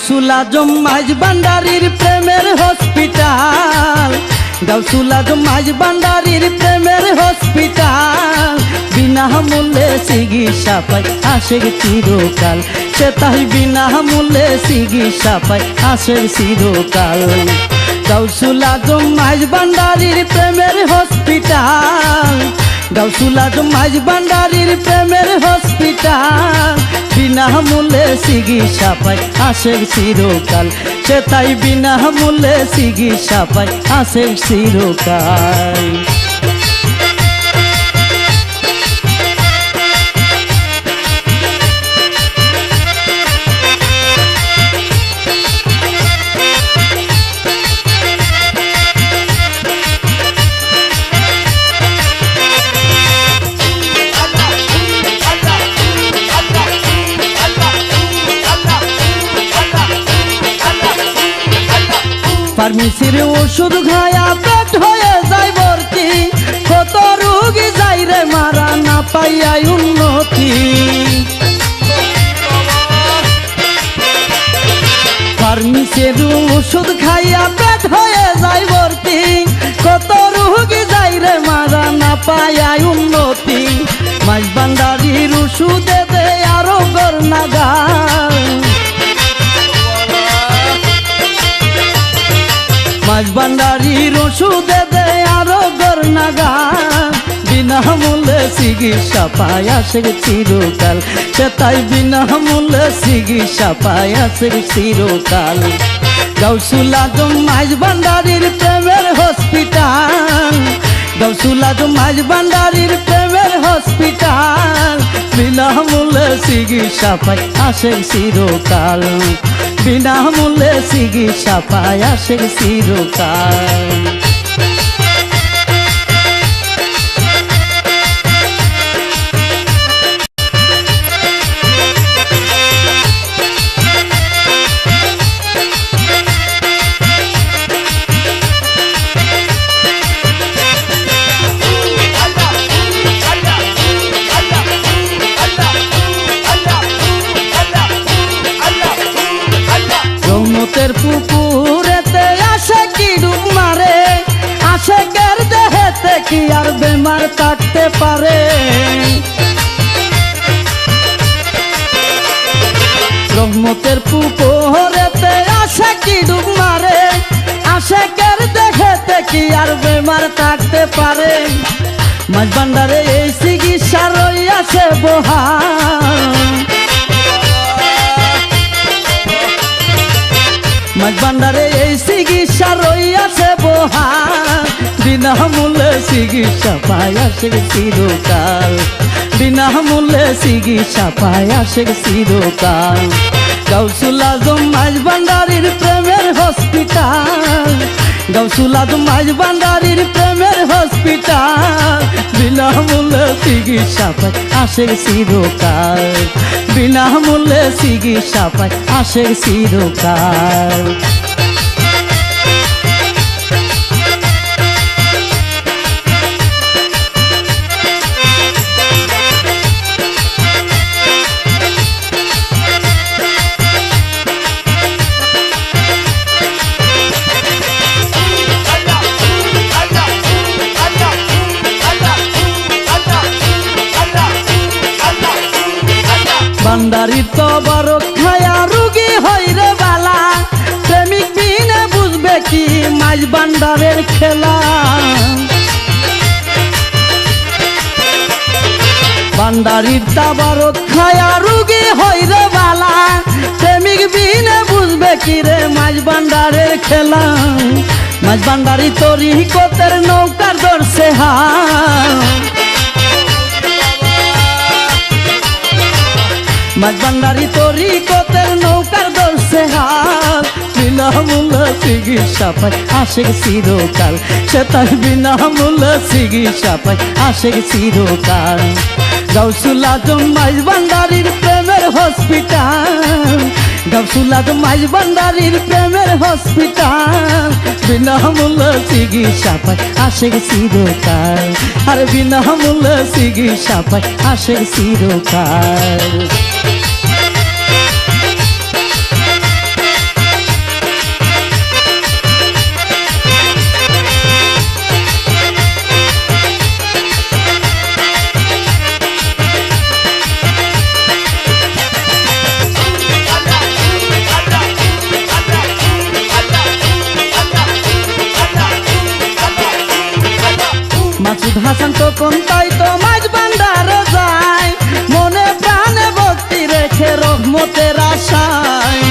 গাউসুল আজম মাঝ ভান্ডারীর প্রেমের হসপিটাল, গাউসুল আজম মাঝ ভান্ডারীর প্রেমের হসপিটাল। বিনামূল্যে চিকিৎসা পায় আশেক চিরকাল, সে তাই বিনামূল্যে চিকিৎসা পায় আশেক চিরকাল। গাউসুল আজম মাঝ ভান্ডারীর প্রেমের হসপিটাল, গাউসুল আজম মাঝ ভান্ডারীর প্রেমের হসপিটাল। বিনামূল্যে চিকিৎসা পায় আশেক চিরকাল, সে তাই বিনামূল্যে চিকিৎসা পায় আশেক চিরকাল। ফার্মেসির ওষুধ খায়া পেট হয়ে যায় ভর্তি, কত রোগী যাই রে মারা না পাইয়া উন্নতি। ফার্মেসির ওষুধ খাইয়া পেট হয়ে যায় ভর্তি, কত রোগী যাই রে মারা না পাইয়া উন্নতি। মাঝ ভান্ডারীর ওষুধে দে আরো গর নাগাল, মাঝ ভান্ডারীর ওষুধে দে আরো গর নাগাল। বিনামূল্যে চিকিৎসা পায় আশেক চিরকাল, সে তাই বিনামূল্যে চিকিৎসা পায় আশেক চিরকাল। গাউসুল আজম মাঝ ভান্ডারীর প্রেমের হসপিটাল, গাউসুল আজম মাঝ ভান্ডারীর প্রেমের হসপিটাল। বিনামূল্যে চিকিৎসা পায় আশেক চিরকাল, বিনামূল্যে চিকিৎসা পায় আশেক চিরকাল। রহমতের পুকুরেতে আশেকি ডুব মারে, আশেকের দেহেতে কি আর বেমার থাকতে পারে। রহমতের পুকুরেতে আশেকি ডুব মারে, আশেকের দেহেতে কি আর বেমার থাকতে পারে। মাঝ ভান্ডারে এই চিকিৎসা রইয়াছে বহাল, মাঝ ভান্ডারে এই চিকিৎসা রইয়াছে বহাল। বিনামূল্যে চিকিৎসা পায় আশেক চিরকাল, বিনামূল্যে চিকিৎসা পায় আশেক চিরকাল। গাউসুল আজম মাঝ ভান্ডারীর প্রেমের হসপিটাল, গাউসুল আজম মাঝ ভান্ডারীর প্রেমের হসপিটাল। বিনামূল্যে চিকিৎসা পায় আশেক চিরকাল, বিনামূল্যে চিকিৎসা পায় আশেক চিরকাল। ভান্ডারীর তবারক খায়া রুগী হই রে বালা, প্রেমিক বিনে বুঝবে কি মাঝ ভান্ডারের খেলা। ভান্ডারীর তবারক খায়া রুগী হই রে বালা, প্রেমিক বিনে বুঝবে কি রে মাঝ ভান্ডারের খেলা। মাঝ ভান্ডারী তরিকতের নৌকার ধরছে হাল, মাঝ ভান্ডারী তরিকতের নৌকার ধরছে হাল। বিনামূল্যে চিকিৎসা পায় আশেক চিরকাল, সে তাই বিনামূল্যে চিকিৎসা পায় আশেক চিরকাল। গাউসুল আজম মাঝ ভান্ডারীর প্রেমের হসপিটাল, গাউসুল আজম মাঝ ভান্ডারীর প্রেমের হসপিটাল। বিনামূল্যে চিকিৎসা পায় আশেক চিরকাল, আর বিনামূল্যে চিকিৎসা পায় আশেক চিরকাল। হাসান তখন তাই তো মাঝ ভান্ডারে যায়, মনে প্রাণে ভক্তি রেখে রহমতের আশায়।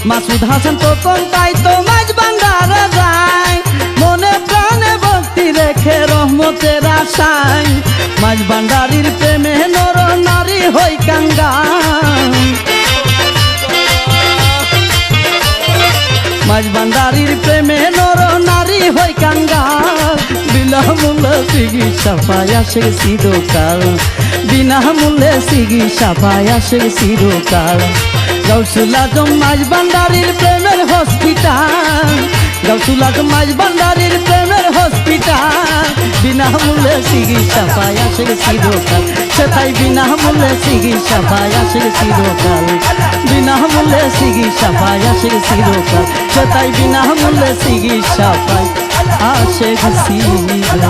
মাসুদ হাসান তখন তাই তো মাঝ ভান্ডারে যায়, মনে প্রাণে ভক্তি রেখে রহমতের আশায়। মাঝ ভান্ডারির প্রেমে নর নারী হই কাঙ্গাল, মাঝ ভান্ডারির প্রেমে নর নারী হই কাঙ্গাল। বিনামূল্যে চিকিৎসা পায় আসে চিরকাল, বিনামূল্যে চিকিৎসা পায় আসে চিরকাল। গাউসুল আজম মাঝ ভান্ডারির প্রেমের হসপিটাল, গাউসুল আজম মাঝ ভান্ডারির প্রেমের হসপিটাল। বিনামূল্যে চিকিৎসা পায় আসে চিরকাল, সেটাই বিনামূল্যে চিকিৎসা পায় আসে চিরকাল, বিনামূল্যে চিকিৎসা পায় আসে চিরকাল, সেটাই বিনামূল্যে চিকিৎসা পায় আসে চিরকাল।